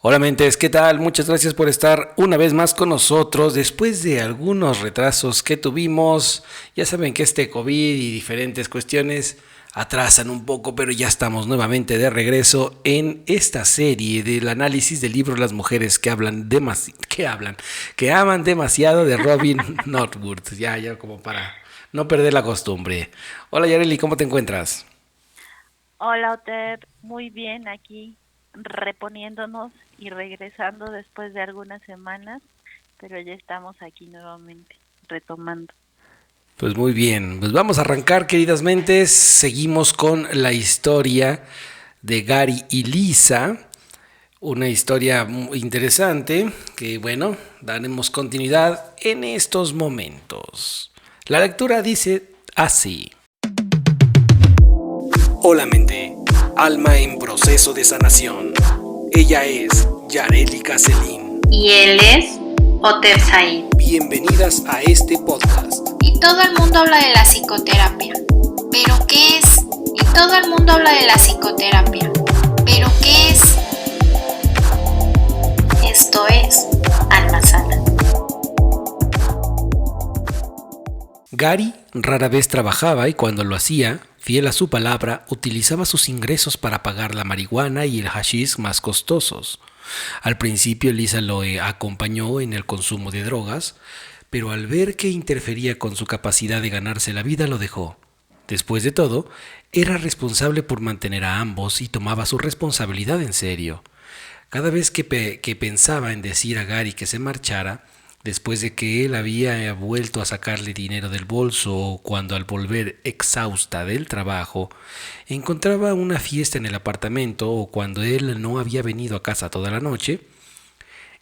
Hola mentes, ¿qué tal? Muchas gracias por estar una vez más con nosotros después de algunos retrasos que tuvimos. Ya saben que este COVID y diferentes cuestiones atrasan un poco, pero ya estamos nuevamente de regreso en esta serie del análisis del libro Las mujeres que aman demasiado de Robin Norwood. Ya como para no perder la costumbre. Hola Yareli, ¿cómo te encuentras? Hola, Oter, muy bien aquí, reponiéndonos y regresando después de algunas semanas, pero ya estamos aquí nuevamente, retomando. Pues muy bien, pues vamos a arrancar, queridas mentes. Seguimos con la historia de Gary y Lisa, una historia muy interesante que, bueno, daremos continuidad en estos momentos. La lectura dice así. Hola mente, alma en proceso de sanación. Ella es Yareli Caselín. Y él es Oter Said. Bienvenidas a este podcast. Y todo el mundo habla de la psicoterapia. ¿Pero qué es? Y todo el mundo habla de la psicoterapia. ¿Pero qué es? Esto es Alma Sana. Gary rara vez trabajaba y cuando lo hacía, fiel a su palabra, utilizaba sus ingresos para pagar la marihuana y el hashish más costosos. Al principio Lisa lo acompañó en el consumo de drogas, pero al ver que interfería con su capacidad de ganarse la vida lo dejó. Después de todo, era responsable por mantener a ambos y tomaba su responsabilidad en serio. Cada vez que pensaba en decir a Gary que se marchara, después de que él había vuelto a sacarle dinero del bolso o cuando al volver exhausta del trabajo, encontraba una fiesta en el apartamento o cuando él no había venido a casa toda la noche,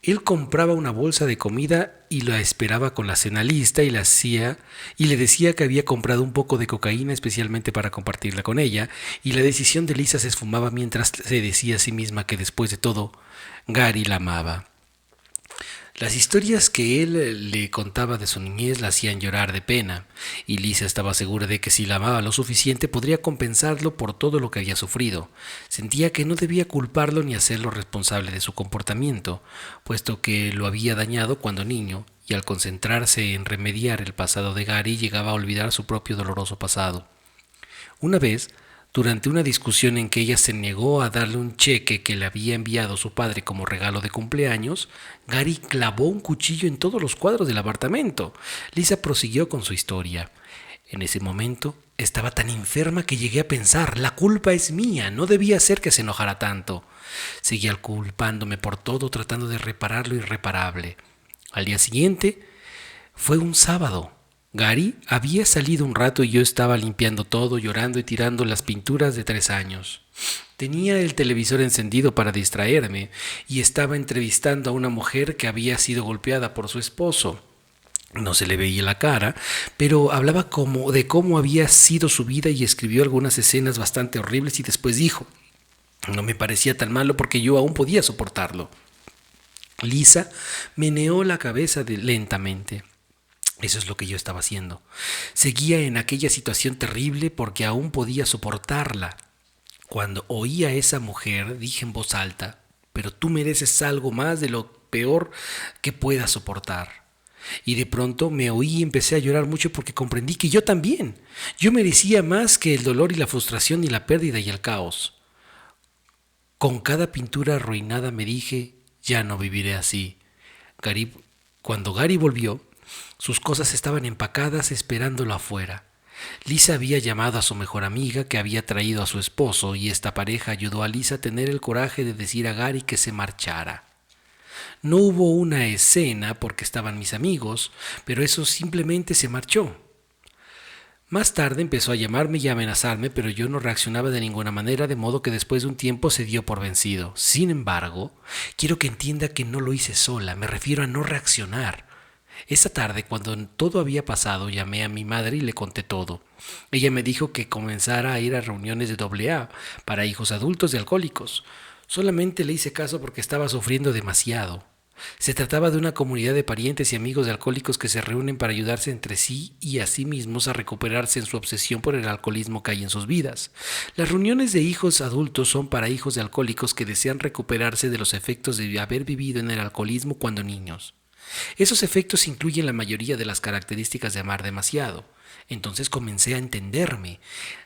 él compraba una bolsa de comida y la esperaba con la cena lista y la hacía y le decía que había comprado un poco de cocaína especialmente para compartirla con ella, y la decisión de Lisa se esfumaba mientras se decía a sí misma que después de todo, Gary la amaba. Las historias que él le contaba de su niñez la hacían llorar de pena, y Lisa estaba segura de que si la amaba lo suficiente podría compensarlo por todo lo que había sufrido. Sentía que no debía culparlo ni hacerlo responsable de su comportamiento, puesto que lo había dañado cuando niño, y al concentrarse en remediar el pasado de Gary llegaba a olvidar su propio doloroso pasado. Una vez, durante una discusión en que ella se negó a darle un cheque que le había enviado su padre como regalo de cumpleaños, Gary clavó un cuchillo en todos los cuadros del apartamento. Lisa prosiguió con su historia. En ese momento estaba tan enferma que llegué a pensar, la culpa es mía, no debía ser que se enojara tanto. Seguía culpándome por todo, tratando de reparar lo irreparable. Al día siguiente fue un sábado. Gary había salido un rato y yo estaba limpiando todo, llorando y tirando las pinturas de 3 años. Tenía el televisor encendido para distraerme y estaba entrevistando a una mujer que había sido golpeada por su esposo. No se le veía la cara, pero hablaba como de cómo había sido su vida y escribió algunas escenas bastante horribles y después dijo, no me parecía tan malo porque yo aún podía soportarlo. Lisa meneó la cabeza lentamente. Eso es lo que yo estaba haciendo. Seguía en aquella situación terrible porque aún podía soportarla. Cuando oí a esa mujer, dije en voz alta, pero tú mereces algo más de lo peor que puedas soportar. Y de pronto me oí y empecé a llorar mucho porque comprendí que yo también. Yo merecía más que el dolor y la frustración y la pérdida y el caos. Con cada pintura arruinada me dije, ya no viviré así. Gary, cuando Gary volvió, sus cosas estaban empacadas esperándolo afuera. Lisa había llamado a su mejor amiga que había traído a su esposo y esta pareja ayudó a Lisa a tener el coraje de decir a Gary que se marchara. No hubo una escena porque estaban mis amigos, pero eso simplemente se marchó. Más tarde empezó a llamarme y a amenazarme, pero yo no reaccionaba de ninguna manera, de modo que después de un tiempo se dio por vencido. Sin embargo, quiero que entienda que no lo hice sola, me refiero a no reaccionar. Esa tarde, cuando todo había pasado, llamé a mi madre y le conté todo. Ella me dijo que comenzara a ir a reuniones de AA para hijos adultos de alcohólicos. Solamente le hice caso porque estaba sufriendo demasiado. Se trataba de una comunidad de parientes y amigos de alcohólicos que se reúnen para ayudarse entre sí y a sí mismos a recuperarse en su obsesión por el alcoholismo que hay en sus vidas. Las reuniones de hijos adultos son para hijos de alcohólicos que desean recuperarse de los efectos de haber vivido en el alcoholismo cuando niños. Esos efectos incluyen la mayoría de las características de amar demasiado. Entonces comencé a entenderme.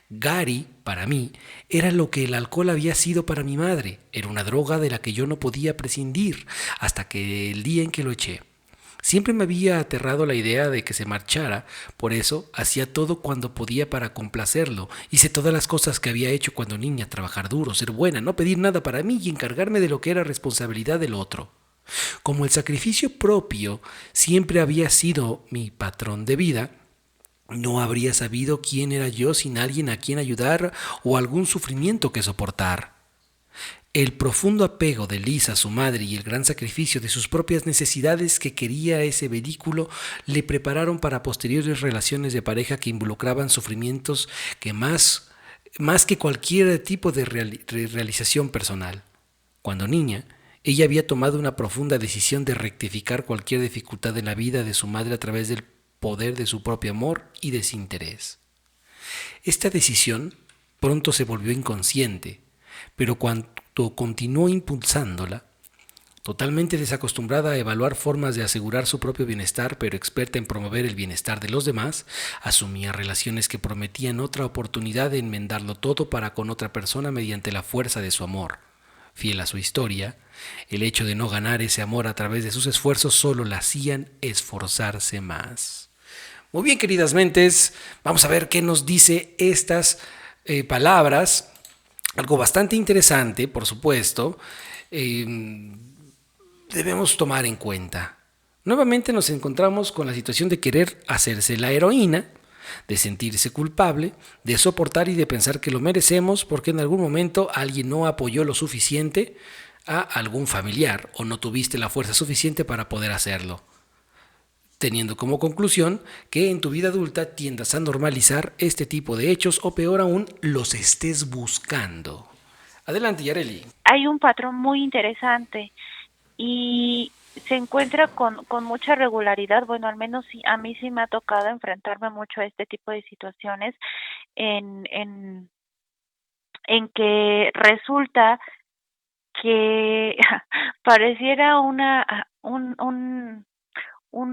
Gary, para mí, era lo que el alcohol había sido para mi madre. Era una droga de la que yo no podía prescindir, hasta que el día en que lo eché. Siempre me había aterrado la idea de que se marchara, por eso hacía todo cuando podía para complacerlo. Hice todas las cosas que había hecho cuando niña: trabajar duro, ser buena, no pedir nada para mí y encargarme de lo que era responsabilidad del otro. Como el sacrificio propio siempre había sido mi patrón de vida, no habría sabido quién era yo sin alguien a quien ayudar o algún sufrimiento que soportar. El profundo apego de Lisa a su madre y el gran sacrificio de sus propias necesidades que quería ese vehículo le prepararon para posteriores relaciones de pareja que involucraban sufrimientos que más que cualquier tipo de realización personal. Cuando niña, ella había tomado una profunda decisión de rectificar cualquier dificultad en la vida de su madre a través del poder de su propio amor y desinterés. Esta decisión pronto se volvió inconsciente, pero cuando continuó impulsándola, totalmente desacostumbrada a evaluar formas de asegurar su propio bienestar, pero experta en promover el bienestar de los demás, asumía relaciones que prometían otra oportunidad de enmendarlo todo para con otra persona mediante la fuerza de su amor. Fiel a su historia, el hecho de no ganar ese amor a través de sus esfuerzos solo la hacían esforzarse más. Muy bien, queridas mentes, vamos a ver qué nos dice estas palabras. Algo bastante interesante, por supuesto, debemos tomar en cuenta. Nuevamente nos encontramos con la situación de querer hacerse la heroína, de sentirse culpable, de soportar y de pensar que lo merecemos porque en algún momento alguien no apoyó lo suficiente a algún familiar o no tuviste la fuerza suficiente para poder hacerlo, teniendo como conclusión que en tu vida adulta tiendas a normalizar este tipo de hechos o peor aún, los estés buscando. Adelante, Yareli. Hay un patrón muy interesante y se encuentra con mucha regularidad. Bueno, al menos sí, a mí sí me ha tocado enfrentarme mucho a este tipo de situaciones en que resulta que pareciera un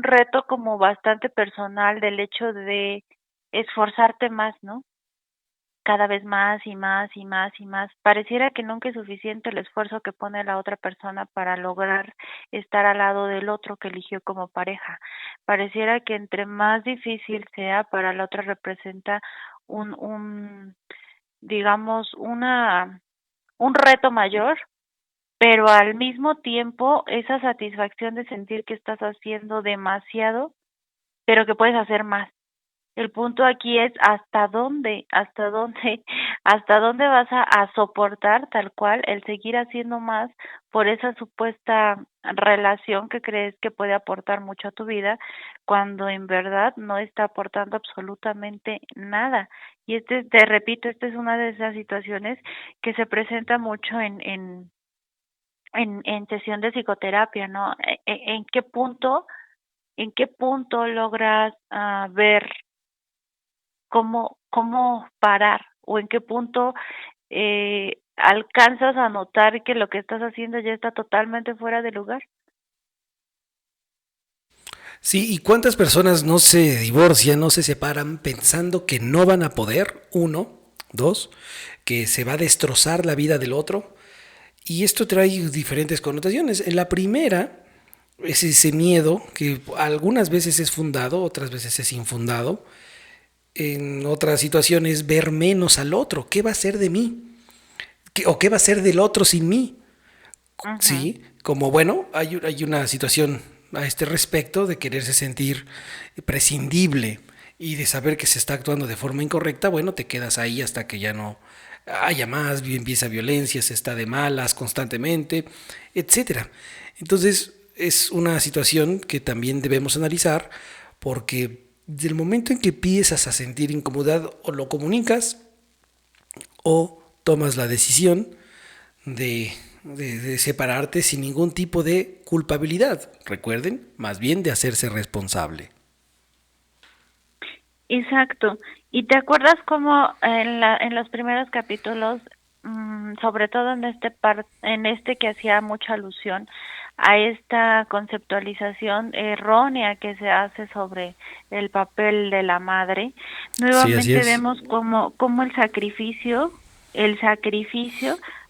reto como bastante personal del hecho de esforzarte más, ¿no? Cada vez más y más y más y más. Pareciera que nunca es suficiente el esfuerzo que pone la otra persona para lograr estar al lado del otro que eligió como pareja. Pareciera que entre más difícil sea, para la otra representa digamos, un reto mayor, pero al mismo tiempo esa satisfacción de sentir que estás haciendo demasiado, pero que puedes hacer más. El punto aquí es hasta dónde vas a soportar tal cual el seguir haciendo más por esa supuesta relación que crees que puede aportar mucho a tu vida, cuando en verdad no está aportando absolutamente nada. Y te repito, esta es una de esas situaciones que se presenta mucho en sesión de psicoterapia, ¿no? ¿En qué punto logras ver cómo parar, o en qué punto alcanzas a notar que lo que estás haciendo ya está totalmente fuera de lugar? Sí, ¿y cuántas personas no se divorcian, no se separan pensando que no van a poder? Uno, dos, que se va a destrozar la vida del otro. Y esto trae diferentes connotaciones. En la primera es ese miedo que algunas veces es fundado, otras veces es infundado. En otras situaciones, ver menos al otro. ¿Qué va a ser de mí? ¿O qué va a ser del otro sin mí? Uh-huh. Sí, como bueno, hay una situación a este respecto de quererse sentir prescindible y de saber que se está actuando de forma incorrecta. Bueno, te quedas ahí hasta que ya no haya más, empieza violencia, se está de malas constantemente, etcétera. Entonces, es una situación que también debemos analizar, porque del momento en que empiezas a sentir incomodidad, o lo comunicas o tomas la decisión de de separarte sin ningún tipo de culpabilidad. Recuerden, más bien de hacerse responsable. Exacto. ¿Y te acuerdas cómo en los primeros capítulos, sobre todo en este que hacía mucha alusión a esta conceptualización errónea que se hace sobre el papel de la madre, Sí, así nuevamente es. vemos cómo el sacrificio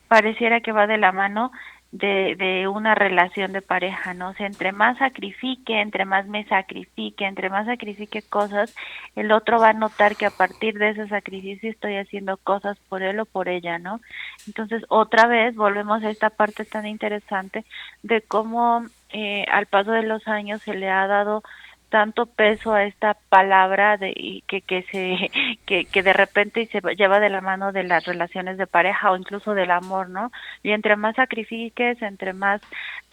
pareciera que va de la mano de una relación de pareja, ¿no? O sea, entre más me sacrifique, entre más sacrifique cosas, el otro va a notar que a partir de ese sacrificio estoy haciendo cosas por él o por ella, ¿no? Entonces, otra vez volvemos a esta parte tan interesante de cómo al paso de los años se le ha dado tanto peso a esta palabra y que de repente se lleva de la mano de las relaciones de pareja o incluso del amor, ¿no? Y entre más sacrifiques, entre más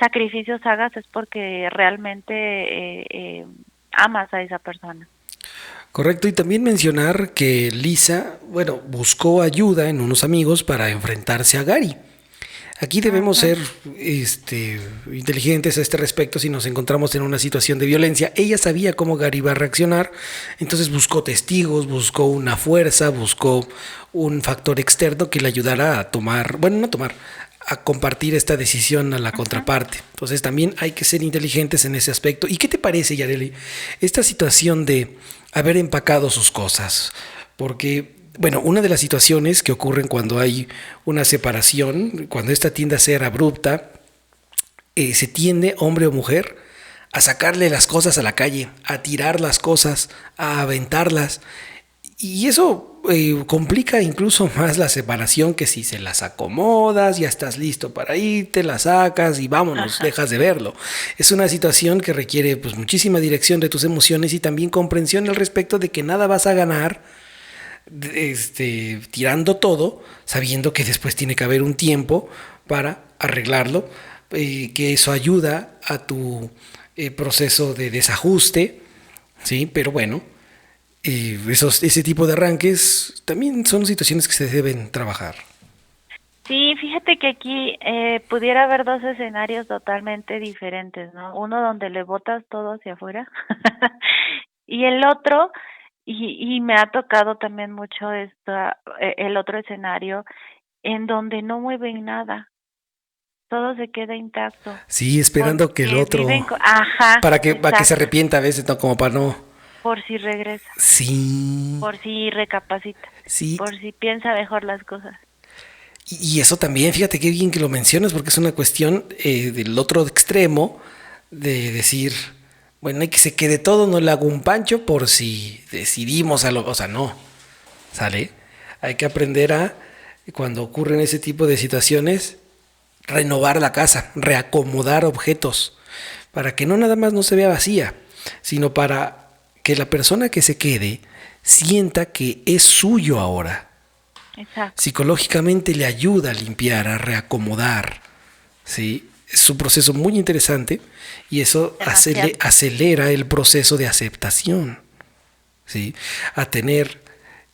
sacrificios hagas es porque realmente amas a esa persona. Correcto, y también mencionar que Lisa, bueno, buscó ayuda en unos amigos para enfrentarse a Gary. Aquí debemos Ajá. ser inteligentes a este respecto si nos encontramos en una situación de violencia. Ella sabía cómo Gary iba a reaccionar, entonces buscó testigos, buscó una fuerza, buscó un factor externo que le ayudara a tomar, bueno, no tomar, a compartir esta decisión a la Ajá. contraparte. Entonces también hay que ser inteligentes en ese aspecto. ¿Y qué te parece, Yareli, esta situación de haber empacado sus cosas? Porque bueno, una de las situaciones que ocurren cuando hay una separación, cuando esta tiende a ser abrupta, se tiende, hombre o mujer, a sacarle las cosas a la calle, a tirar las cosas, a aventarlas. Y eso complica incluso más la separación que si se las acomodas, ya estás listo para irte, las sacas y vámonos, Ajá. dejas de verlo. Es una situación que requiere pues muchísima dirección de tus emociones y también comprensión al respecto de que nada vas a ganar tirando todo, sabiendo que después tiene que haber un tiempo para arreglarlo, que eso ayuda a tu proceso de desajuste, ¿sí? Pero bueno, ese tipo de arranques también son situaciones que se deben trabajar. Sí, fíjate que aquí pudiera haber dos escenarios totalmente diferentes, ¿no? Uno donde le botas todo hacia afuera y el otro, y me ha tocado también mucho el otro escenario en donde no mueven nada, todo se queda intacto, Sí, esperando que el porque otro, ajá, para que se exacto, arrepienta a veces, ¿no? Como para no. por si regresa, Sí, por si recapacita, sí. por si piensa mejor las cosas. Y eso también, fíjate qué bien que lo mencionas, porque es una cuestión del otro extremo de decir, bueno, hay que se quede todo, no le hago un pancho por si decidimos a lo, o sea, no, ¿sale? Hay que aprender a, cuando ocurren ese tipo de situaciones, renovar la casa, reacomodar objetos, para que no nada más no se vea vacía, sino para que la persona que se quede sienta que es suyo ahora. Exacto, Psicológicamente le ayuda a limpiar, a reacomodar, ¿sí? Es un proceso muy interesante y eso demasiado. acelera el proceso de aceptación, ¿sí? A tener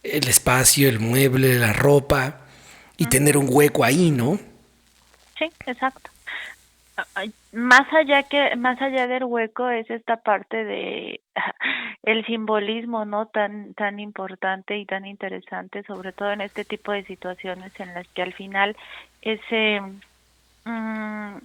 el espacio, el mueble, la ropa y tener Ujú. un hueco ahí, ¿no? Sí, exacto. Más allá del hueco es esta parte de el simbolismo, ¿no? Tan importante y tan interesante, sobre todo en este tipo de situaciones en las que al final ese,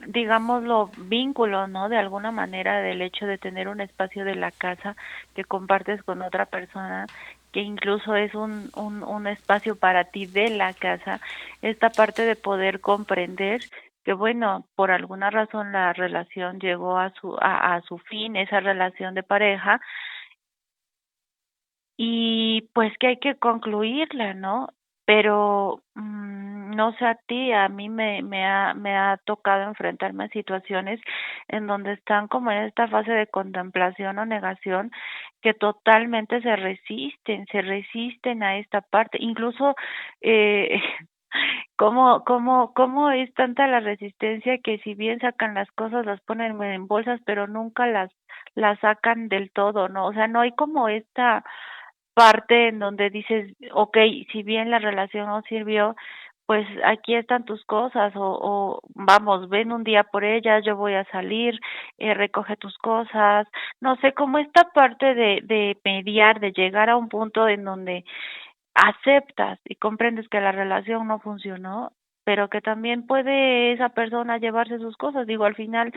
digámoslo, vínculo, ¿no? De alguna manera del hecho de tener un espacio de la casa que compartes con otra persona, que incluso es un espacio para ti de la casa, esta parte de poder comprender que bueno, por alguna razón la relación llegó a su fin, esa relación de pareja, y pues que hay que concluirla, ¿no? Pero no sé a ti, a mí me ha tocado enfrentarme a situaciones en donde están como en esta fase de contemplación o negación que totalmente se resisten a esta parte, incluso eh, cómo es tanta la resistencia que si bien sacan las cosas, las ponen en bolsas, pero nunca las sacan del todo, ¿no? O sea, no hay como esta parte en donde dices, okay, si bien la relación no sirvió, pues aquí están tus cosas, o vamos, ven un día por ellas, yo voy a salir, recoge tus cosas, no sé, como esta parte de mediar, de llegar a un punto en donde aceptas y comprendes que la relación no funcionó, pero que también puede esa persona llevarse sus cosas. Digo, al final,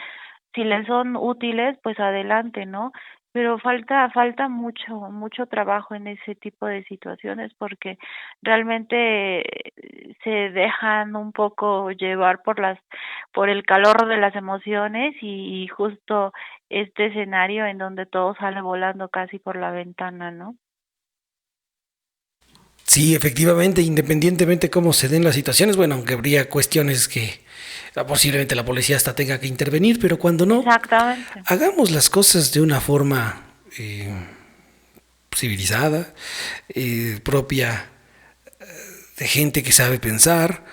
si le son útiles, pues adelante, ¿no? Pero falta mucho trabajo en ese tipo de situaciones porque realmente se dejan un poco llevar por el calor de las emociones y justo este escenario en donde todo sale volando casi por la ventana, ¿no? Sí, efectivamente, independientemente cómo se den las situaciones, bueno, aunque habría cuestiones que posiblemente la policía hasta tenga que intervenir, pero cuando no, Exactamente. hagamos las cosas de una forma civilizada, propia de gente que sabe pensar,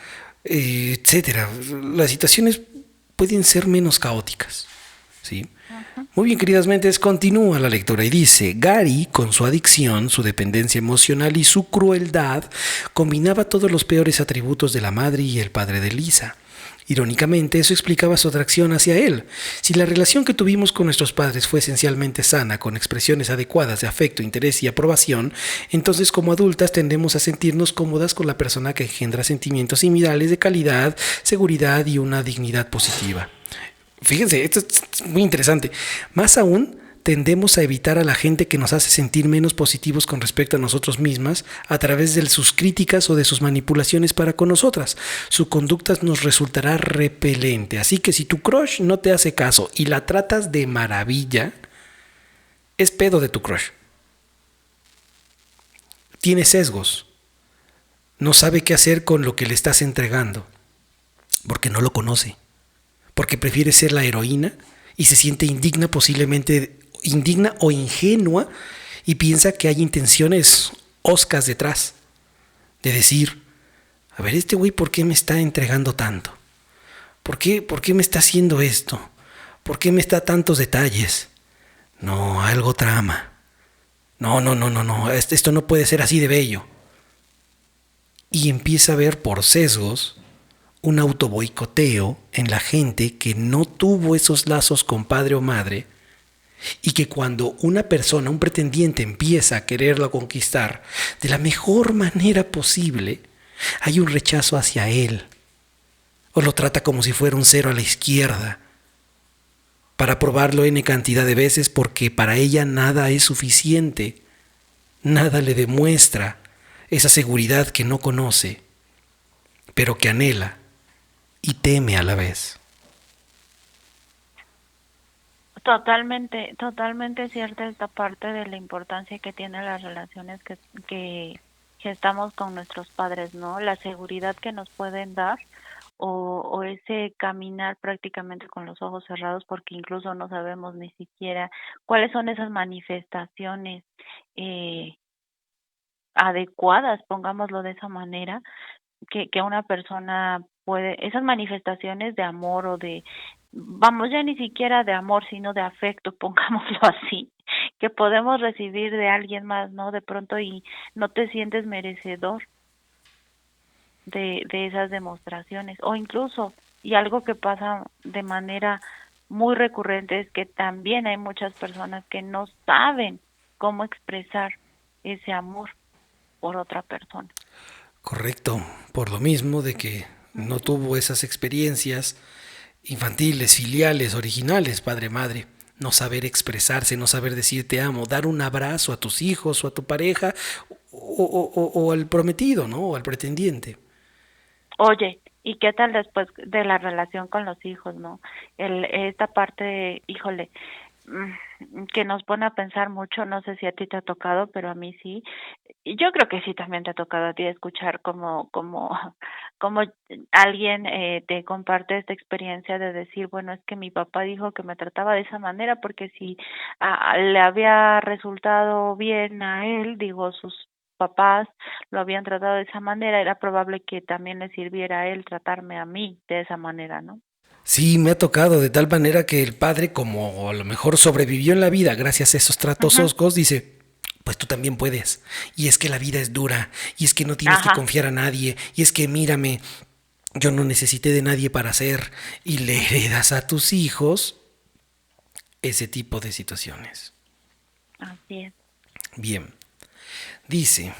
etcétera. Las situaciones pueden ser menos caóticas, ¿sí? Muy bien, queridas mentes, continúa la lectura y dice: Gary, con su adicción, su dependencia emocional y su crueldad, combinaba todos los peores atributos de la madre y el padre de Lisa. Irónicamente, eso explicaba su atracción hacia él. Si la relación que tuvimos con nuestros padres fue esencialmente sana, con expresiones adecuadas de afecto, interés y aprobación, entonces como adultas tendemos a sentirnos cómodas con la persona que engendra sentimientos similares de calidad, seguridad y una dignidad positiva. Fíjense, esto es muy interesante. Más aún, tendemos a evitar a la gente que nos hace sentir menos positivos con respecto a nosotros mismas a través de sus críticas o de sus manipulaciones para con nosotras. Su conducta nos resultará repelente. Así que si tu crush no te hace caso y la tratas de maravilla, es pedo de tu crush. Tiene sesgos. No sabe qué hacer con lo que le estás entregando, porque no lo conoce. Porque prefiere ser la heroína y se siente indigna, posiblemente indigna o ingenua, y piensa que hay intenciones oscas detrás, de decir: a ver, este güey, ¿por qué me está entregando tanto? ¿Por qué me está haciendo esto? ¿Por qué me está tantos detalles? No, algo trama. No, esto no puede ser así de bello. Y empieza a ver por sesgos un autoboicoteo en la gente que no tuvo esos lazos con padre o madre, y que cuando una persona, un pretendiente, empieza a quererlo conquistar de la mejor manera posible, hay un rechazo hacia él, o lo trata como si fuera un cero a la izquierda, para probarlo n cantidad de veces, porque para ella nada es suficiente, nada le demuestra esa seguridad que no conoce, pero que anhela y teme a la vez. Totalmente cierta esta parte de la importancia que tienen las relaciones que estamos con nuestros padres, ¿no? La seguridad que nos pueden dar o ese caminar prácticamente con los ojos cerrados porque incluso no sabemos ni siquiera cuáles son esas manifestaciones eh, adecuadas, pongámoslo de esa manera, que una persona puede, esas manifestaciones de amor o de, vamos, ya ni siquiera de amor, sino de afecto, pongámoslo así, que podemos recibir de alguien más, ¿no? De pronto y no te sientes merecedor de esas demostraciones, o incluso, y algo que pasa de manera muy recurrente es que también hay muchas personas que no saben cómo expresar ese amor por otra persona. Correcto, por lo mismo de que no tuvo esas experiencias infantiles, filiales, originales, padre-madre. No saber expresarse, no saber decir te amo, dar un abrazo a tus hijos o a tu pareja o al prometido, ¿no? O al pretendiente. Oye, ¿y qué tal después de la relación con los hijos, no? Esta parte, híjole, que nos pone a pensar mucho, no sé si a ti te ha tocado, pero a mí sí. Y yo creo que sí también te ha tocado a ti escuchar como alguien te comparte esta experiencia de decir, bueno, es que mi papá dijo que me trataba de esa manera porque si le había resultado bien a él, digo, sus papás lo habían tratado de esa manera, era probable que también le sirviera a él tratarme a mí de esa manera, ¿no? Sí, me ha tocado de tal manera que el padre, como a lo mejor sobrevivió en la vida gracias a esos tratos Ajá. oscos, dice, pues tú también puedes. Y es que la vida es dura, y es que no tienes que Ajá. confiar a nadie, y es que mírame, yo no necesité de nadie para ser, y le heredas a tus hijos ese tipo de situaciones. Así es. Bien, dice,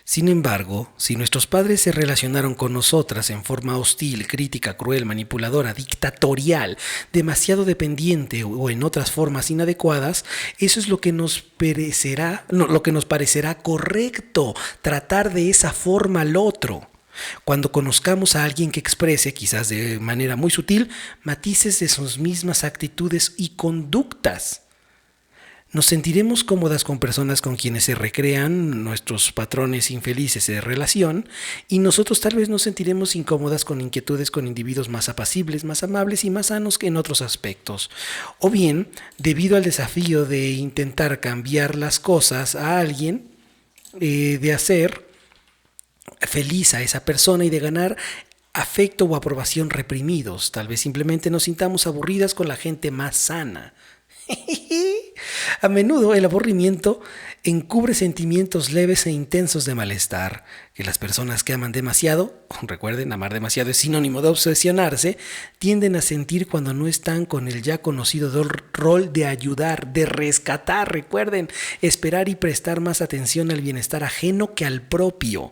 sin embargo, si nuestros padres se relacionaron con nosotras en forma hostil, crítica, cruel, manipuladora, dictatorial, demasiado dependiente o en otras formas inadecuadas, eso es lo que nos parecerá, no, lo que nos parecerá correcto, tratar de esa forma al otro. Cuando conozcamos a alguien que exprese, quizás de manera muy sutil, matices de sus mismas actitudes y conductas, nos sentiremos cómodas con personas con quienes se recrean nuestros patrones infelices de relación y nosotros tal vez nos sentiremos incómodas con inquietudes con individuos más apacibles, más amables y más sanos que en otros aspectos. O bien, debido al desafío de intentar cambiar las cosas a alguien, de hacer feliz a esa persona y de ganar afecto o aprobación reprimidos. Tal vez simplemente nos sintamos aburridas con la gente más sana. A menudo el aburrimiento encubre sentimientos leves e intensos de malestar, que las personas que aman demasiado, recuerden, amar demasiado es sinónimo de obsesionarse, tienden a sentir cuando no están con el ya conocido rol de ayudar, de rescatar, recuerden, esperar y prestar más atención al bienestar ajeno que al propio.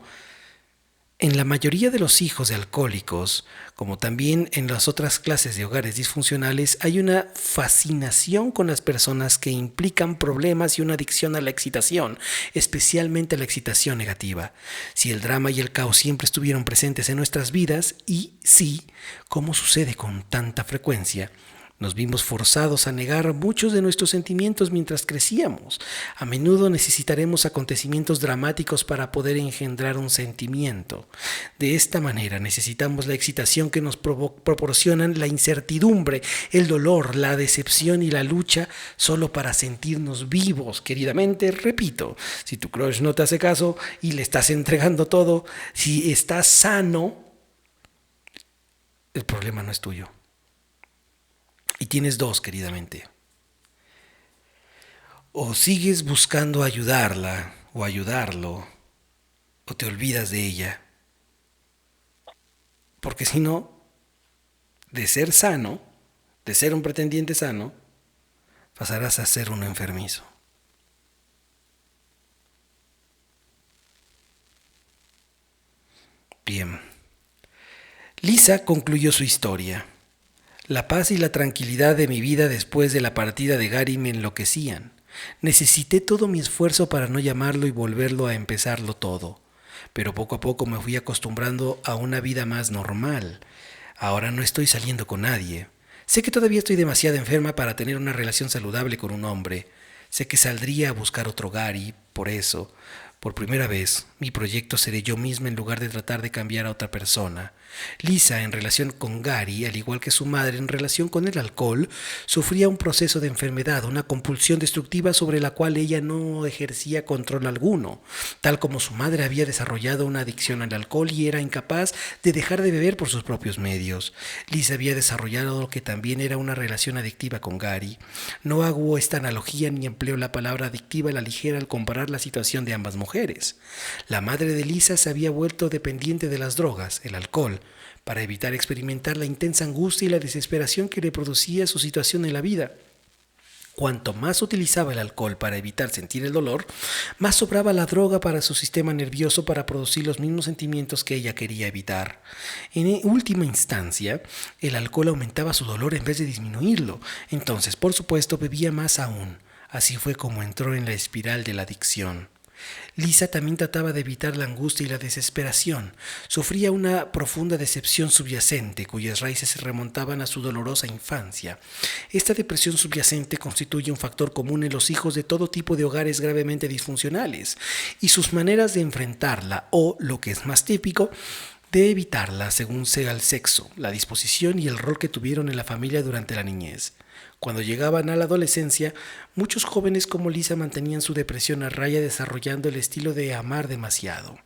En la mayoría de los hijos de alcohólicos, como también en las otras clases de hogares disfuncionales, hay una fascinación con las personas que implican problemas y una adicción a la excitación, especialmente a la excitación negativa. Si el drama y el caos siempre estuvieron presentes en nuestras vidas, y sí, como sucede con tanta frecuencia, nos vimos forzados a negar muchos de nuestros sentimientos mientras crecíamos. A menudo necesitaremos acontecimientos dramáticos para poder engendrar un sentimiento. De esta manera necesitamos la excitación que nos proporcionan la incertidumbre, el dolor, la decepción y la lucha solo para sentirnos vivos. Queridamente, repito, si tu crush no te hace caso y le estás entregando todo, si estás sano, el problema no es tuyo. Y tienes dos, queridamente. O sigues buscando ayudarla o ayudarlo, o te olvidas de ella. Porque si no, de ser sano, de ser un pretendiente sano, pasarás a ser un enfermizo. Bien. Lisa concluyó su historia. La paz y la tranquilidad de mi vida después de la partida de Gary me enloquecían. Necesité todo mi esfuerzo para no llamarlo y volverlo a empezarlo todo. Pero poco a poco me fui acostumbrando a una vida más normal. Ahora no estoy saliendo con nadie. Sé que todavía estoy demasiado enferma para tener una relación saludable con un hombre. Sé que saldría a buscar otro Gary, por eso, por primera vez, mi proyecto seré yo misma en lugar de tratar de cambiar a otra persona. Lisa, en relación con Gary, al igual que su madre en relación con el alcohol, sufría un proceso de enfermedad, una compulsión destructiva sobre la cual ella no ejercía control alguno, tal como su madre había desarrollado una adicción al alcohol y era incapaz de dejar de beber por sus propios medios. Lisa había desarrollado lo que también era una relación adictiva con Gary. No hago esta analogía ni empleo la palabra adictiva a la ligera al comparar la situación de ambas mujeres. La madre de Lisa se había vuelto dependiente de las drogas, el alcohol, para evitar experimentar la intensa angustia y la desesperación que le producía su situación en la vida. Cuanto más utilizaba el alcohol para evitar sentir el dolor, más sobraba la droga para su sistema nervioso para producir los mismos sentimientos que ella quería evitar. En última instancia, el alcohol aumentaba su dolor en vez de disminuirlo. Entonces, por supuesto, bebía más aún. Así fue como entró en la espiral de la adicción. Lisa también trataba de evitar la angustia y la desesperación. Sufría una profunda decepción subyacente, cuyas raíces se remontaban a su dolorosa infancia. Esta depresión subyacente constituye un factor común en los hijos de todo tipo de hogares gravemente disfuncionales, y sus maneras de enfrentarla, o, lo que es más típico, de evitarla según sea el sexo, la disposición y el rol que tuvieron en la familia durante la niñez. Cuando llegaban a la adolescencia, muchos jóvenes como Lisa mantenían su depresión a raya desarrollando el estilo de amar demasiado.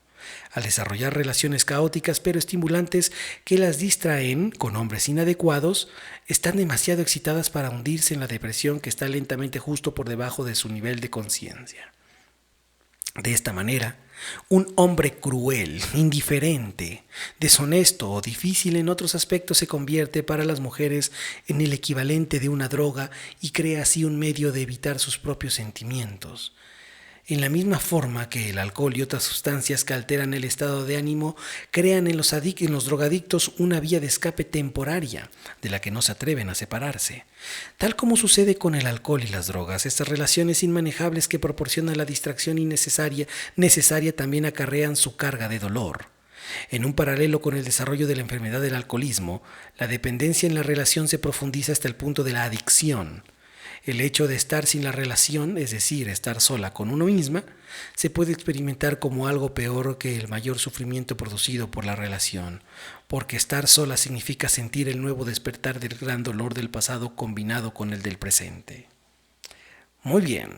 Al desarrollar relaciones caóticas pero estimulantes que las distraen con hombres inadecuados, están demasiado excitadas para hundirse en la depresión que está lentamente justo por debajo de su nivel de conciencia. De esta manera, un hombre cruel, indiferente, deshonesto o difícil en otros aspectos se convierte para las mujeres en el equivalente de una droga y crea así un medio de evitar sus propios sentimientos. En la misma forma que el alcohol y otras sustancias que alteran el estado de ánimo crean en los drogadictos una vía de escape temporaria de la que no se atreven a separarse. Tal como sucede con el alcohol y las drogas, estas relaciones inmanejables que proporcionan la distracción necesaria también acarrean su carga de dolor. En un paralelo con el desarrollo de la enfermedad del alcoholismo, la dependencia en la relación se profundiza hasta el punto de la adicción. El hecho de estar sin la relación, es decir, estar sola con uno misma, se puede experimentar como algo peor que el mayor sufrimiento producido por la relación, porque estar sola significa sentir el nuevo despertar del gran dolor del pasado combinado con el del presente. Muy bien.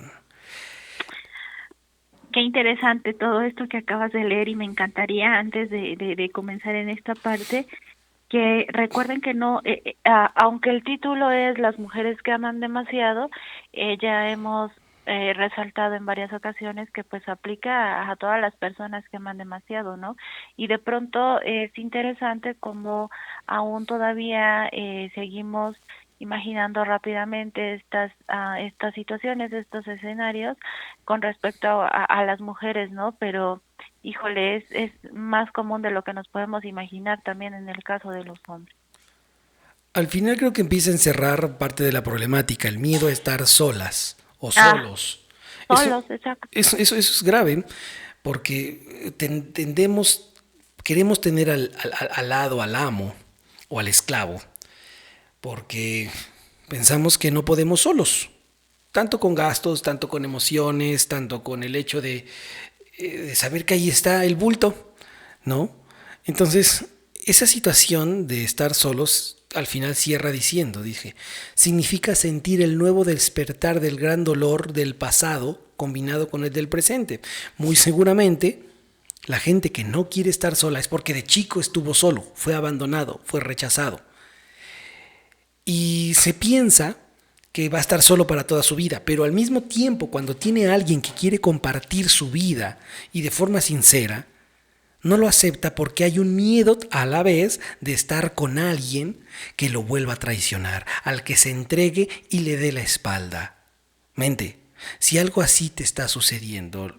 Qué interesante todo esto que acabas de leer y me encantaría antes de comenzar en esta parte que recuerden que no, aunque el título es Las mujeres que aman demasiado, ya hemos resaltado en varias ocasiones que pues aplica a todas las personas que aman demasiado, ¿no? Y de pronto es interesante como aún todavía seguimos imaginando rápidamente estas situaciones, estos escenarios con respecto a las mujeres, ¿no? Pero híjole, es más común de lo que nos podemos imaginar también en el caso de los hombres. Al final creo que empieza a encerrar parte de la problemática, el miedo a estar solas o solos. Solos, exacto. Eso es grave porque queremos tener al lado al amo o al esclavo, porque pensamos que no podemos solos, tanto con gastos, tanto con emociones, tanto con el hecho de saber que ahí está el bulto, ¿no? Entonces, esa situación de estar solos al final cierra diciendo, significa sentir el nuevo despertar del gran dolor del pasado combinado con el del presente. Muy seguramente, la gente que no quiere estar sola es porque de chico estuvo solo, fue abandonado, fue rechazado. Y se piensa que va a estar solo para toda su vida, pero al mismo tiempo, cuando tiene a alguien que quiere compartir su vida y de forma sincera, no lo acepta porque hay un miedo a la vez de estar con alguien que lo vuelva a traicionar, al que se entregue y le dé la espalda. Mente, si algo así te está sucediendo,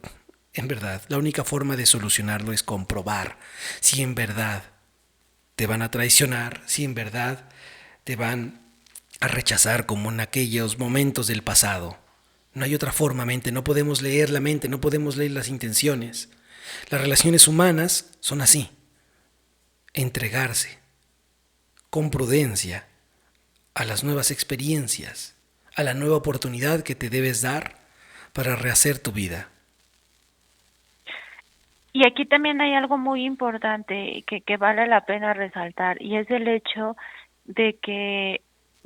en verdad, la única forma de solucionarlo es comprobar si en verdad te van a traicionar, si en verdad te van a rechazar como en aquellos momentos del pasado. No hay otra forma, mente, no podemos leer la mente, no podemos leer las intenciones. Las relaciones humanas son así, entregarse con prudencia a las nuevas experiencias, a la nueva oportunidad que te debes dar para rehacer tu vida. Y aquí también hay algo muy importante que vale la pena resaltar, y es el hecho de que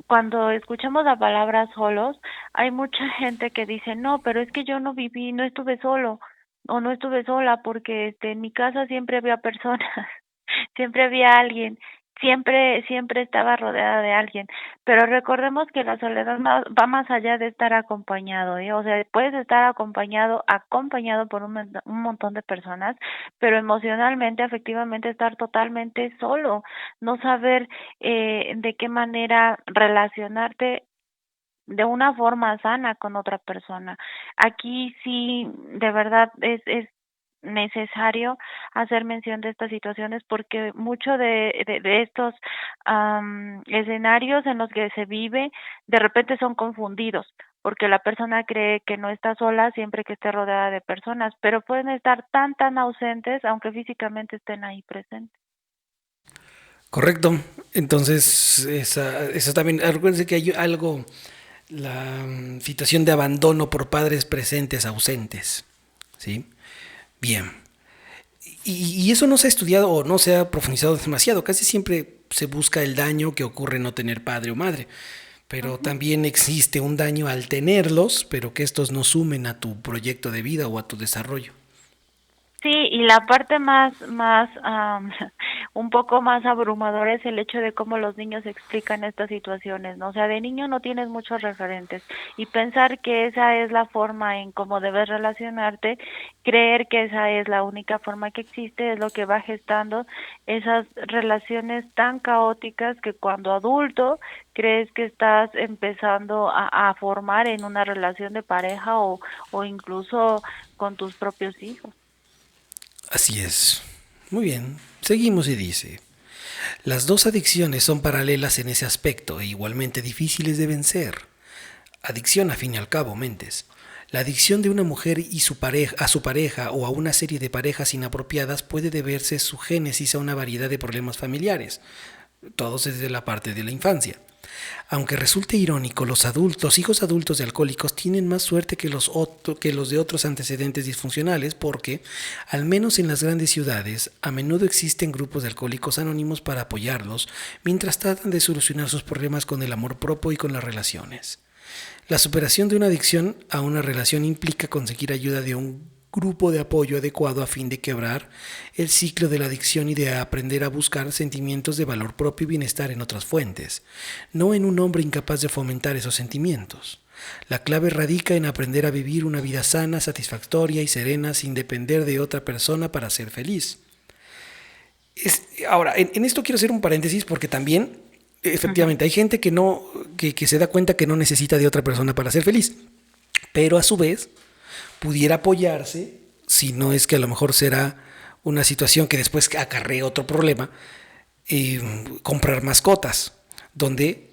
cuando escuchamos la palabra solos, hay mucha gente que dice, no, pero es que yo no viví, no estuve solo, o no estuve sola, porque en mi casa siempre había personas, siempre había alguien, siempre estaba rodeada de alguien, pero recordemos que la soledad va más allá de estar acompañado, ¿eh? O sea, puedes estar acompañado por un montón de personas, pero emocionalmente, afectivamente, estar totalmente solo, no saber de qué manera relacionarte de una forma sana con otra persona. Aquí sí, de verdad, es necesario hacer mención de estas situaciones porque mucho de estos escenarios en los que se vive de repente son confundidos porque la persona cree que no está sola siempre que esté rodeada de personas, pero pueden estar tan ausentes aunque físicamente estén ahí presentes. Correcto. Entonces, esa también, acuérdense que hay algo, la situación de abandono por padres presentes ausentes, ¿sí? Bien. Y eso no se ha estudiado o no se ha profundizado demasiado. Casi siempre se busca el daño que ocurre no tener padre o madre. Pero también existe un daño al tenerlos, pero que estos no sumen a tu proyecto de vida o a tu desarrollo. Sí, y la parte más un poco más abrumador es el hecho de cómo los niños explican estas situaciones, ¿no? O sea, de niño no tienes muchos referentes y pensar que esa es la forma en cómo debes relacionarte, creer que esa es la única forma que existe, es lo que va gestando esas relaciones tan caóticas que cuando adulto crees que estás empezando a formar en una relación de pareja o incluso con tus propios hijos. Así es. Muy bien. Seguimos y dice, las dos adicciones son paralelas en ese aspecto e igualmente difíciles de vencer. Adicción a fin y al cabo, mentes. La adicción de una mujer y a su pareja o a una serie de parejas inapropiadas puede deberse su génesis a una variedad de problemas familiares, todos desde la parte de la infancia. Aunque resulte irónico, los hijos adultos de alcohólicos tienen más suerte que los de otros antecedentes disfuncionales porque, al menos en las grandes ciudades, a menudo existen grupos de alcohólicos anónimos para apoyarlos mientras tratan de solucionar sus problemas con el amor propio y con las relaciones. La superación de una adicción a una relación implica conseguir ayuda de un grupo de apoyo adecuado a fin de quebrar el ciclo de la adicción y de aprender a buscar sentimientos de valor propio y bienestar en otras fuentes, no en un hombre incapaz de fomentar esos sentimientos. La clave radica en aprender a vivir una vida sana, satisfactoria y serena sin depender de otra persona para ser feliz. Ahora, en esto quiero hacer un paréntesis porque también, efectivamente, hay gente que se da cuenta que no necesita de otra persona para ser feliz, pero a su vez pudiera apoyarse, si no es que a lo mejor será una situación que después acarree otro problema, comprar mascotas, donde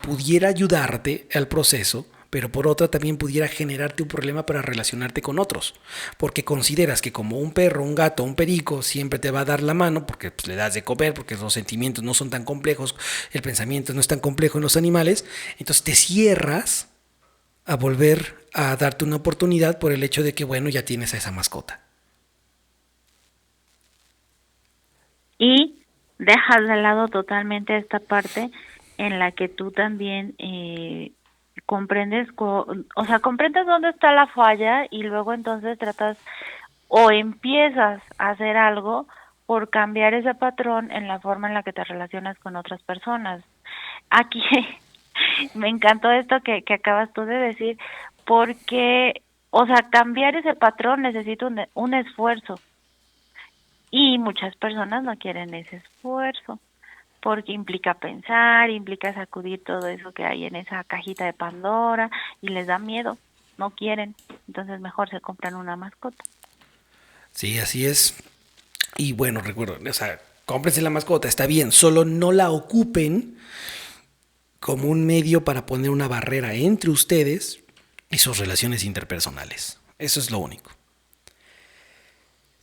pudiera ayudarte al proceso, pero por otra también pudiera generarte un problema para relacionarte con otros, porque consideras que como un perro, un gato, un perico siempre te va a dar la mano, porque pues, le das de comer, porque los sentimientos no son tan complejos, el pensamiento no es tan complejo en los animales, entonces te cierras a volver a darte una oportunidad por el hecho de que, bueno, ya tienes a esa mascota. Y dejas de lado totalmente esta parte en la que tú también comprendes dónde está la falla y luego entonces tratas o empiezas a hacer algo por cambiar ese patrón en la forma en la que te relacionas con otras personas. Aquí me encantó esto que acabas tú de decir, porque, cambiar ese patrón necesita un esfuerzo. Y muchas personas no quieren ese esfuerzo, porque implica pensar, implica sacudir todo eso que hay en esa cajita de Pandora, y les da miedo, no quieren, entonces mejor se compran una mascota. Sí, así es. Y bueno, recuerden, cómprense la mascota, está bien, solo no la ocupen como un medio para poner una barrera entre ustedes y sus relaciones interpersonales. Eso es lo único.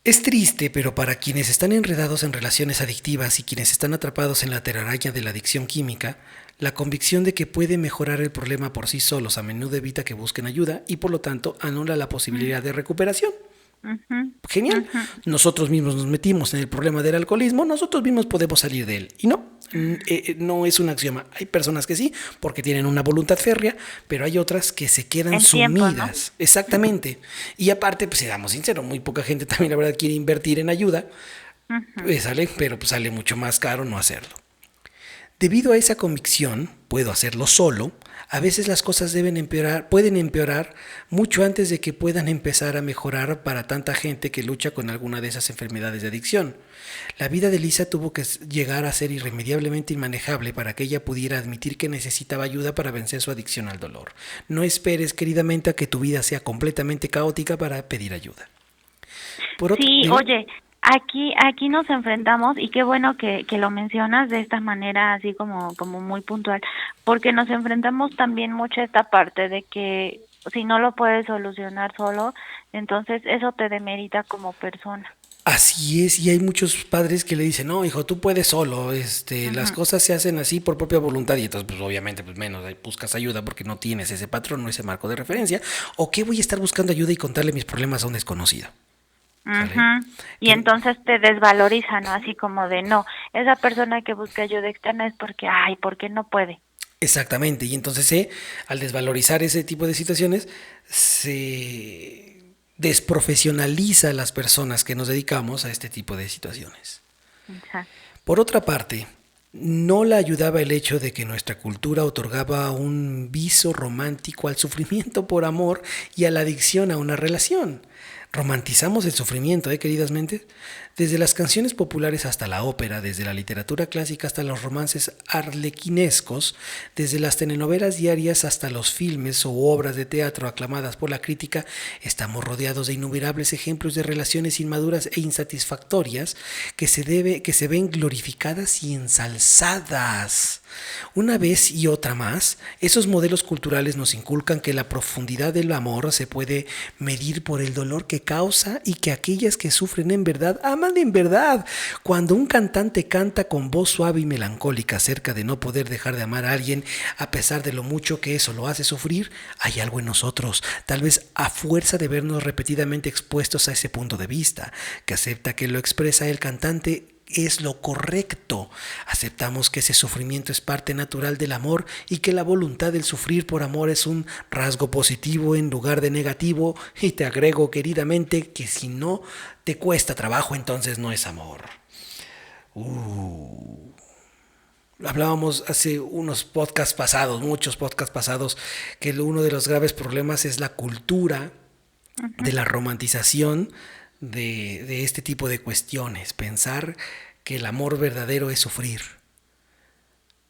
Es triste, pero para quienes están enredados en relaciones adictivas y quienes están atrapados en la telaraña de la adicción química, la convicción de que puede mejorar el problema por sí solos a menudo evita que busquen ayuda y por lo tanto anula la posibilidad de recuperación. Genial. Nosotros mismos nos metimos en el problema del alcoholismo, nosotros mismos podemos salir de él. Y no es un axioma. Hay personas que sí, porque tienen una voluntad férrea, pero hay otras que se quedan el sumidas. Tiempo, ¿no? Exactamente. Y aparte, pues seamos sinceros, muy poca gente también la verdad quiere invertir en ayuda, pero pues sale mucho más caro no hacerlo. Debido a esa convicción, puedo hacerlo solo, a veces las cosas pueden empeorar mucho antes de que puedan empezar a mejorar para tanta gente que lucha con alguna de esas enfermedades de adicción. La vida de Lisa tuvo que llegar a ser irremediablemente inmanejable para que ella pudiera admitir que necesitaba ayuda para vencer su adicción al dolor. No esperes, queridamente, a que tu vida sea completamente caótica para pedir ayuda. Oye, aquí nos enfrentamos, y qué bueno que lo mencionas de esta manera así como muy puntual, porque nos enfrentamos también mucho a esta parte de que si no lo puedes solucionar solo, entonces eso te demerita como persona. Así es, y hay muchos padres que le dicen, no, hijo, tú puedes solo, las cosas se hacen así por propia voluntad, y entonces, pues obviamente, pues menos, buscas ayuda porque no tienes ese patrón o ese marco de referencia, o qué voy a estar buscando ayuda y contarle mis problemas a un desconocido. Y entonces te desvaloriza, ¿no? Así como de, no, esa persona que busca ayuda externa es porque no puede. Exactamente, y entonces al desvalorizar ese tipo de situaciones, desprofesionaliza a las personas que nos dedicamos a este tipo de situaciones. Exacto. Por otra parte, no la ayudaba el hecho de que nuestra cultura otorgaba un viso romántico al sufrimiento por amor y a la adicción a una relación. Romantizamos el sufrimiento, queridas mentes. Desde las canciones populares hasta la ópera, desde la literatura clásica hasta los romances arlequinescos, desde las telenovelas diarias hasta los filmes o obras de teatro aclamadas por la crítica, estamos rodeados de innumerables ejemplos de relaciones inmaduras e insatisfactorias que se ven glorificadas y ensalzadas. Una vez y otra más, esos modelos culturales nos inculcan que la profundidad del amor se puede medir por el dolor que causa y que aquellas que sufren en verdad aman en verdad. Cuando un cantante canta con voz suave y melancólica acerca de no poder dejar de amar a alguien a pesar de lo mucho que eso lo hace sufrir, hay algo en nosotros, tal vez a fuerza de vernos repetidamente expuestos a ese punto de vista, que acepta que lo expresa el cantante es lo correcto. Aceptamos que ese sufrimiento es parte natural del amor y que la voluntad del sufrir por amor es un rasgo positivo en lugar de negativo, y te agrego queridamente que si no te cuesta trabajo, entonces no es amor. Hablábamos hace unos podcasts pasados, muchos podcasts pasados, que uno de los graves problemas es la cultura de la romantización de este tipo de cuestiones. Pensar que el amor verdadero es sufrir.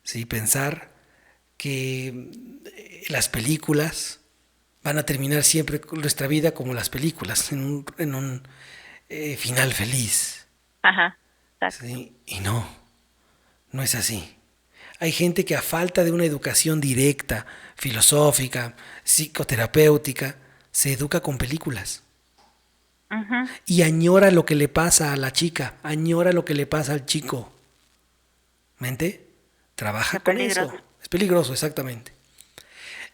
¿Sí? Pensar que las películas van a terminar siempre con nuestra vida como las películas, en un final feliz. Ajá. ¿Sí? Y no es así. Hay gente que a falta de una educación directa, filosófica, psicoterapéutica, se educa con películas. Uh-huh. Y añora lo que le pasa a la chica, añora lo que le pasa al chico. ¿Mente? Trabaja con eso. Es peligroso, exactamente.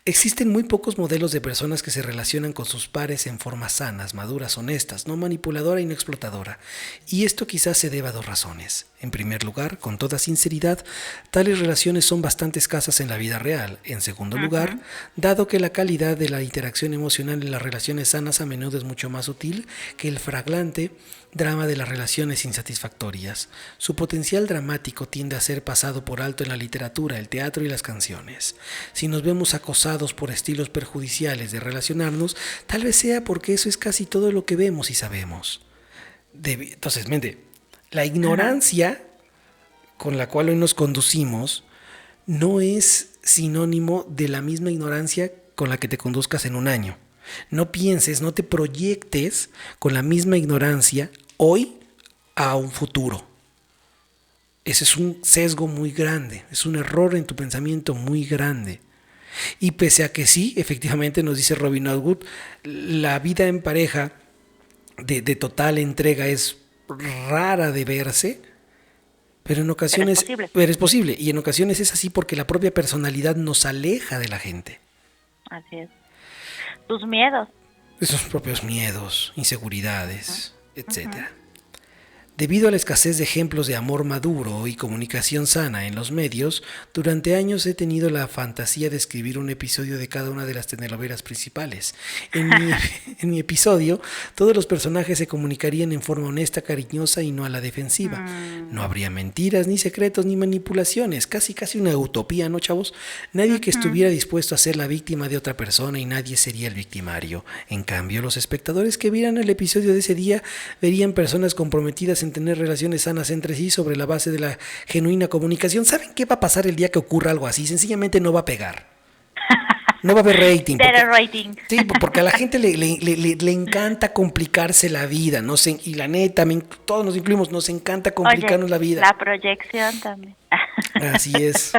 Existen muy pocos modelos de personas que se relacionan con sus pares en formas sanas, maduras, honestas, no manipuladora y no explotadora. Y esto quizás se deba a dos razones. En primer lugar, con toda sinceridad, tales relaciones son bastante escasas en la vida real. En segundo lugar, dado que la calidad de la interacción emocional en las relaciones sanas a menudo es mucho más sutil que el flagrante drama de las relaciones insatisfactorias. Su potencial dramático tiende a ser pasado por alto en la literatura, el teatro y las canciones. Si nos vemos acosados por estilos perjudiciales de relacionarnos, tal vez sea porque eso es casi todo lo que vemos y sabemos. Entonces, mente, la ignorancia con la cual hoy nos conducimos no es sinónimo de la misma ignorancia con la que te conduzcas en un año. No pienses, no te proyectes con la misma ignorancia hoy a un futuro. Ese es un sesgo muy grande, es un error en tu pensamiento muy grande. Y pese a que sí, efectivamente nos dice Robin Atwood, la vida en pareja de total entrega es rara de verse, pero en ocasiones es posible. Y en ocasiones es así porque la propia personalidad nos aleja de la gente. Así es. Tus miedos. Esos propios miedos, inseguridades, etcétera. Debido a la escasez de ejemplos de amor maduro y comunicación sana en los medios, durante años he tenido la fantasía de escribir un episodio de cada una de las telenovelas principales. En mi episodio, todos los personajes se comunicarían en forma honesta, cariñosa y no a la defensiva. No habría mentiras, ni secretos, ni manipulaciones. Casi una utopía, ¿no, chavos? Nadie que estuviera dispuesto a ser la víctima de otra persona y nadie sería el victimario. En cambio, los espectadores que vieran el episodio de ese día verían personas comprometidas en tener relaciones sanas entre sí sobre la base de la genuina comunicación. ¿Saben qué va a pasar el día que ocurra algo así? Sencillamente no va a pegar. No va a haber rating. Sí, porque a la gente le encanta complicarse la vida. Y la neta, todos nos incluimos, nos encanta complicarnos la vida. La proyección también. Así es.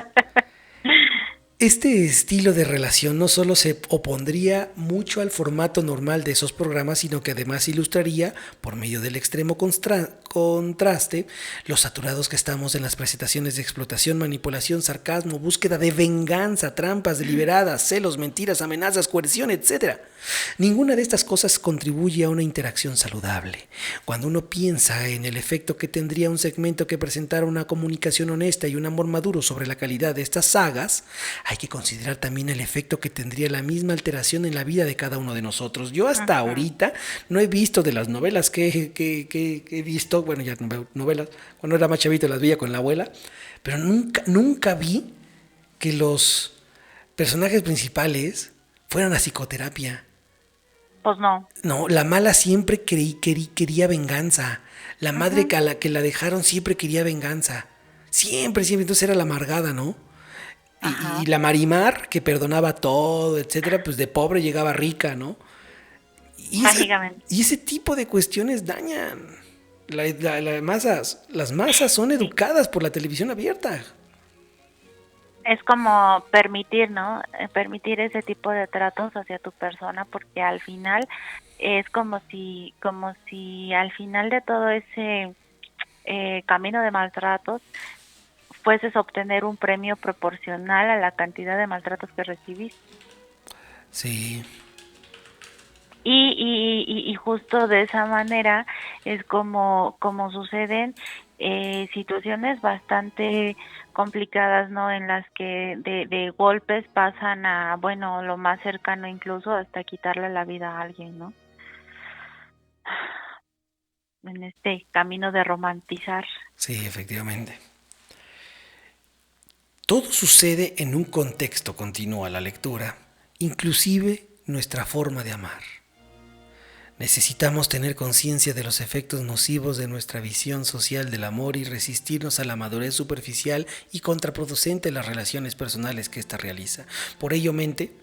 Este estilo de relación no solo se opondría mucho al formato normal de esos programas, sino que además ilustraría, por medio del extremo contraste, los saturados que estamos en las presentaciones de explotación, manipulación, sarcasmo, búsqueda de venganza, trampas deliberadas, celos, mentiras, amenazas, coerción, etc. Ninguna de estas cosas contribuye a una interacción saludable. Cuando uno piensa en el efecto que tendría un segmento que presentara una comunicación honesta y un amor maduro sobre la calidad de estas sagas, hay que considerar también el efecto que tendría la misma alteración en la vida de cada uno de nosotros. Yo hasta ahorita no he visto de las novelas que he visto, bueno, ya no veo novelas, cuando era más chavito las veía con la abuela, pero nunca vi que los personajes principales fueran a psicoterapia. Pues no. No, la mala siempre quería venganza. La madre a la que la dejaron siempre quería venganza. Siempre. Entonces era la amargada, ¿no? Y la Marimar, que perdonaba todo, etcétera, pues de pobre llegaba rica, ¿no? Mágicamente. Y ese tipo de cuestiones dañan. Las masas son educadas por la televisión abierta. Es como permitir, ¿no? Permitir ese tipo de tratos hacia tu persona, porque al final es como si al final de todo ese camino de maltratos fueses a obtener un premio proporcional a la cantidad de maltratos que recibiste. Sí. Y justo de esa manera es como suceden situaciones bastante complicadas, ¿no? En las que de golpes pasan a, bueno, lo más cercano incluso hasta quitarle la vida a alguien, ¿no? En este camino de romantizar. Sí, efectivamente. Todo sucede en un contexto, continúa la lectura, inclusive nuestra forma de amar. Necesitamos tener conciencia de los efectos nocivos de nuestra visión social del amor y resistirnos a la madurez superficial y contraproducente de las relaciones personales que ésta realiza. Por ello, mente,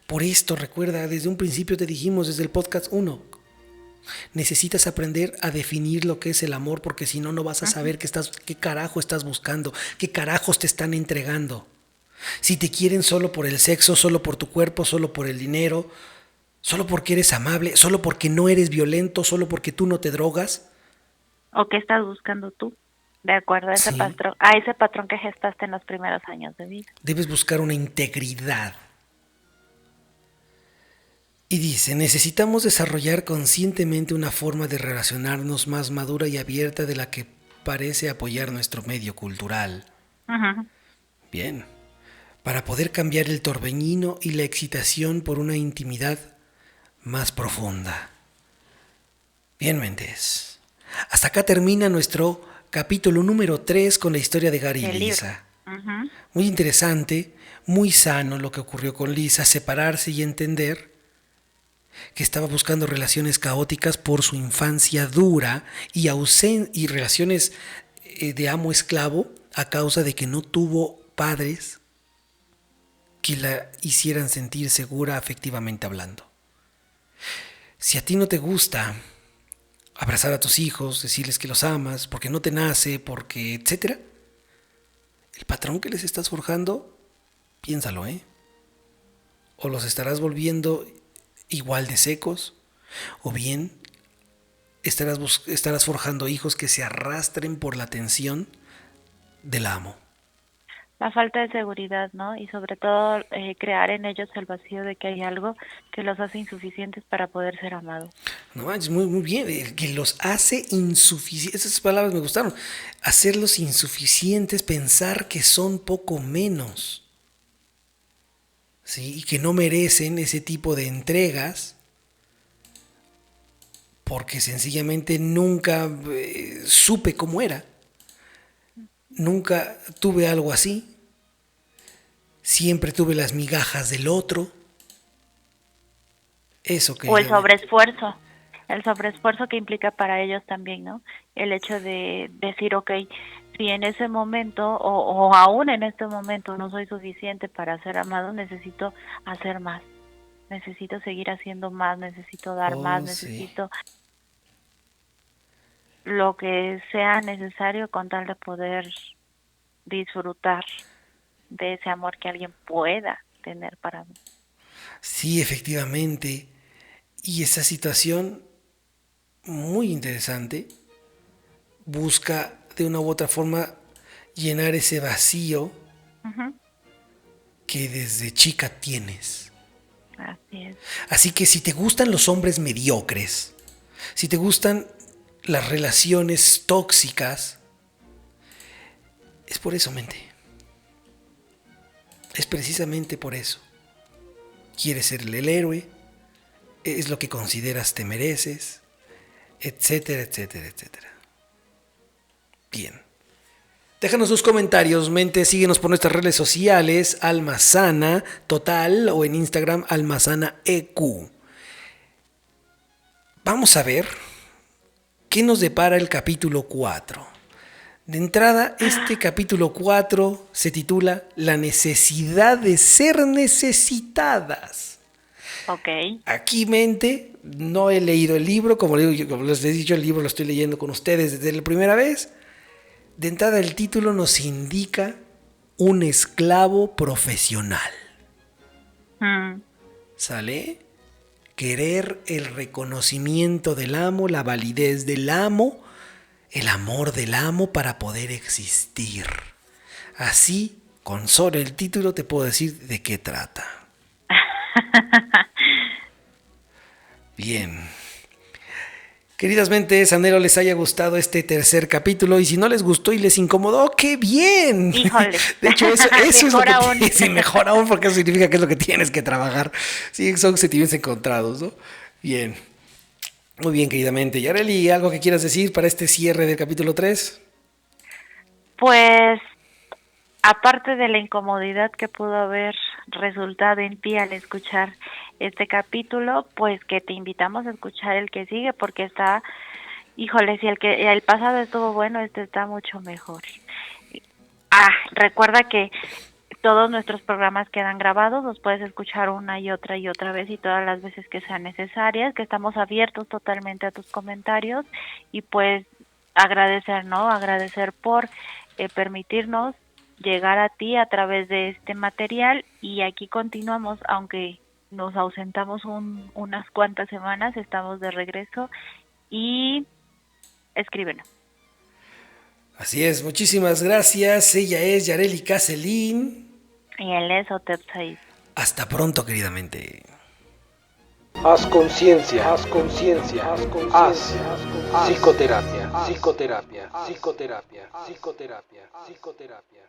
por esto, recuerda, desde un principio te dijimos, desde el podcast 1, necesitas aprender a definir lo que es el amor, porque si no, no vas a saber qué carajo estás buscando, qué carajos te están entregando. Si te quieren solo por el sexo, solo por tu cuerpo, solo por el dinero, solo porque eres amable, solo porque no eres violento, solo porque tú no te drogas. ¿O qué estás buscando tú? De acuerdo a ese patrón que gestaste en los primeros años de vida. Debes buscar una integridad. Y dice, necesitamos desarrollar conscientemente una forma de relacionarnos más madura y abierta de la que parece apoyar nuestro medio cultural. Bien. Para poder cambiar el torbellino y la excitación por una intimidad más profunda. Bien, Méndez. Hasta acá termina nuestro capítulo número 3 con la historia de Gary y Lisa. Muy interesante, muy sano lo que ocurrió con Lisa, separarse y entender que estaba buscando relaciones caóticas por su infancia dura y relaciones de amo-esclavo a causa de que no tuvo padres que la hicieran sentir segura afectivamente hablando. Si a ti no te gusta abrazar a tus hijos, decirles que los amas, porque no te nace, porque etcétera, el patrón que les estás forjando, piénsalo, o los estarás volviendo igual de secos, o bien estarás forjando hijos que se arrastren por la tensión del amo. La falta de seguridad, ¿no? Y sobre todo crear en ellos el vacío de que hay algo que los hace insuficientes para poder ser amados. No manches, muy bien, que los hace insuficientes, esas palabras me gustaron, hacerlos insuficientes, pensar que son poco menos. ¿Sí? Y que no merecen ese tipo de entregas porque sencillamente nunca supe cómo era, nunca tuve algo así, siempre tuve las migajas del otro. Eso que o el sobreesfuerzo que implica para ellos también, ¿no? El hecho de decir, okay, si en ese momento o aún en este momento no soy suficiente para ser amado, necesito hacer más, necesito seguir haciendo más, necesito dar más, necesito lo que sea necesario con tal de poder disfrutar de ese amor que alguien pueda tener para mí. Sí, efectivamente. Y esa situación muy interesante busca de una u otra forma llenar ese vacío que desde chica tienes. Así es. Así que si te gustan los hombres mediocres, si te gustan las relaciones tóxicas, es por eso, mente. es precisamente por eso. Quieres ser el héroe, es lo que consideras te mereces, etcétera, etcétera, etcétera. Bien. Déjanos tus comentarios, mente, síguenos por nuestras redes sociales, Almazana Total o en Instagram Almazana EQ. Vamos a ver qué nos depara el capítulo 4. De entrada, este capítulo 4 se titula La necesidad de ser necesitadas. Ok. Aquí, mente, no he leído el libro, como les he dicho, el libro lo estoy leyendo con ustedes desde la primera vez. De entrada, el título nos indica un esclavo profesional. ¿Sale? Querer el reconocimiento del amo, la validez del amo, el amor del amo para poder existir. Así, con solo el título te puedo decir de qué trata. Bien. Queridas mentes, anhelo les haya gustado este tercer capítulo y si no les gustó y les incomodó, ¡qué bien! Híjole. De hecho, eso es lo que aún. sí, mejor aún porque eso significa que es lo que tienes que trabajar. Sí, son sentimientos encontrados, ¿no? Bien. Muy bien, queridamente. Yareli, ¿algo que quieras decir para este cierre del capítulo 3? Pues, aparte de la incomodidad que pudo haber resultado en ti al escuchar este capítulo, pues que te invitamos a escuchar el que sigue porque está, híjole, si el pasado estuvo bueno, este está mucho mejor. Recuerda que todos nuestros programas quedan grabados, los puedes escuchar una y otra vez y todas las veces que sean necesarias, que estamos abiertos totalmente a tus comentarios y pues agradecer, ¿no? Agradecer por permitirnos llegar a ti a través de este material y aquí continuamos, aunque nos ausentamos unas cuantas semanas, estamos de regreso y escríbenos. Así es, muchísimas gracias. Ella es Yareli Caselín. Y él es Otep Said. Hasta pronto, queridamente. Haz conciencia, haz conciencia, haz conciencia. Psicoterapia, psicoterapia, psicoterapia, psicoterapia, psicoterapia.